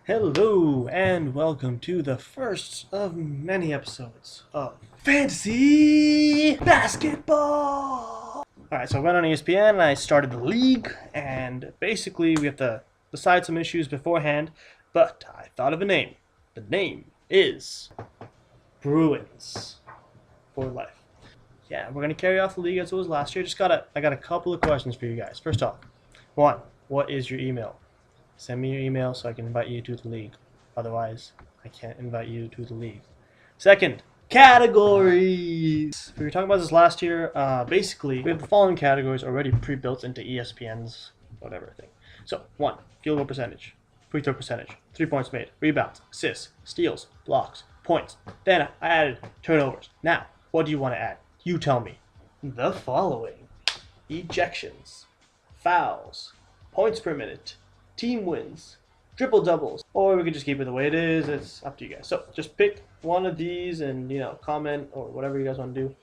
Hello and welcome to the first of many episodes of Fantasy Basketball! Alright, so I went on ESPN and I started the league, and basically we have to decide some issues beforehand, but I thought of a name. The name is Bruins for life. Yeah, we're gonna carry off the league as it was last year. I got a couple of questions for you guys. First off, one, what is your email? Send me your email so I can invite you to the league. Otherwise, I can't invite you to the league. Second, categories. We were talking about this last year. Basically, we have the following categories already pre-built into ESPN's whatever thing. So, 1, field goal percentage, free throw percentage, 3 points made, rebounds, assists, steals, blocks, points. Then I added turnovers. Now, what do you want to add? You tell me. The following: ejections, fouls, points per minute, team wins, triple doubles, or we could just keep it the way it is. It's up to you guys. So just pick one of these and comment or whatever you guys want to do,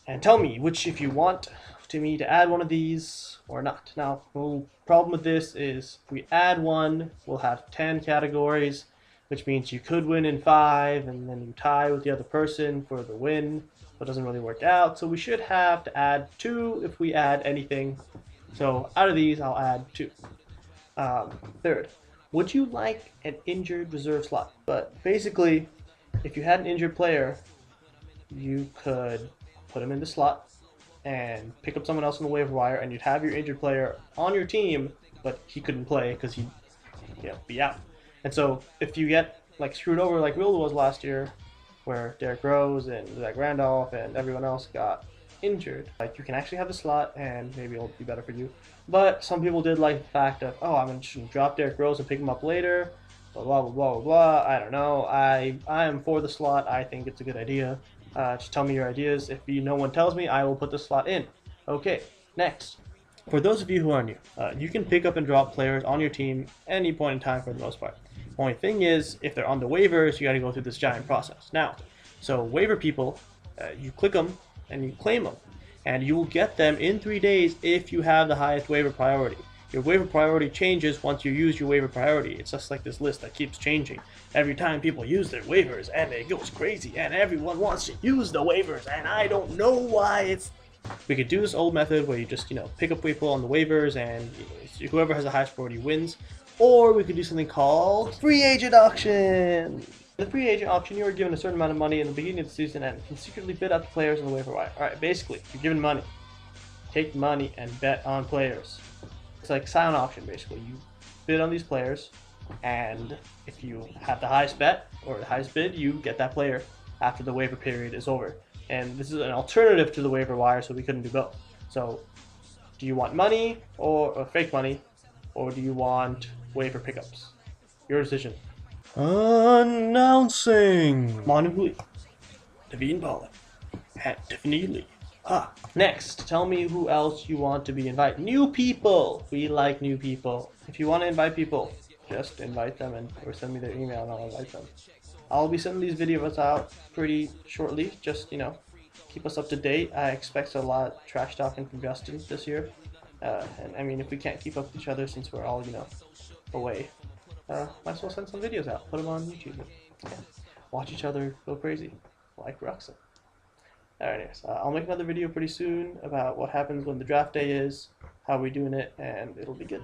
and tell me which, if you want me to add one of these or not. Now, the problem with this is if we add one, we'll have 10 categories, which means you could win in 5 and then you tie with the other person for the win, but it doesn't really work out. So we should have to add 2 if we add anything. So out of these, I'll add 2. Third, would you like an injured reserve slot? But basically, if you had an injured player, you could put him in the slot and pick up someone else on the waiver wire, and you'd have your injured player on your team, but he couldn't play because he'd be out. And so if you get screwed over like Will was last year, where Derrick Rose and Zach Randolph and everyone else got injured, you can actually have the slot and maybe it'll be better for you. But some people did like the fact of, oh, I'm just going to drop Derrick Rose and pick him up later, blah, blah, blah, blah, blah. I don't know. I am for the slot. I think it's a good idea. Just tell me your ideas. If no one tells me, I will put the slot in. Okay, next. For those of you who are new, you can pick up and drop players on your team any point in time for the most part. Only thing is, if they're on the waivers, you got to go through this giant process. Now, so waiver people, you click them and you claim them, and you will get them in 3 days if you have the highest waiver priority. Your waiver priority changes once you use your waiver priority. It's just like this list that keeps changing every time people use their waivers, and it goes crazy, and everyone wants to use the waivers, and I don't know why. We could do this old method where you just pick up people on the waivers, and whoever has the highest priority wins. Or we could do something called free agent auction. In the free agent auction, you are given a certain amount of money in the beginning of the season and can secretly bid out the players on the waiver wire. Alright, basically, you're given money. Take the money and bet on players. It's like silent auction, basically. You bid on these players, and if you have the highest bet or the highest bid, you get that player after the waiver period is over. And this is an alternative to the waiver wire, so we couldn't do both. So, do you want money or fake money, or do you want waiver pickups? Your decision. Announcing Monty Devine Ballin and Tiffany Lee. Next, tell me who else you want to be invited. New people. We like new people. If you want to invite people, just invite them or send me their email and I'll invite them. I'll be sending these videos out pretty shortly. Just keep us up to date. I expect a lot of trash talking from Justin this year. And I mean, if we can't keep up with each other since we're all away, might as well send some videos out. Put them on YouTube. Watch each other go crazy, like Ruxin. Anyways, I'll make another video pretty soon about what happens when the draft day is, how we're doing it, and it'll be good.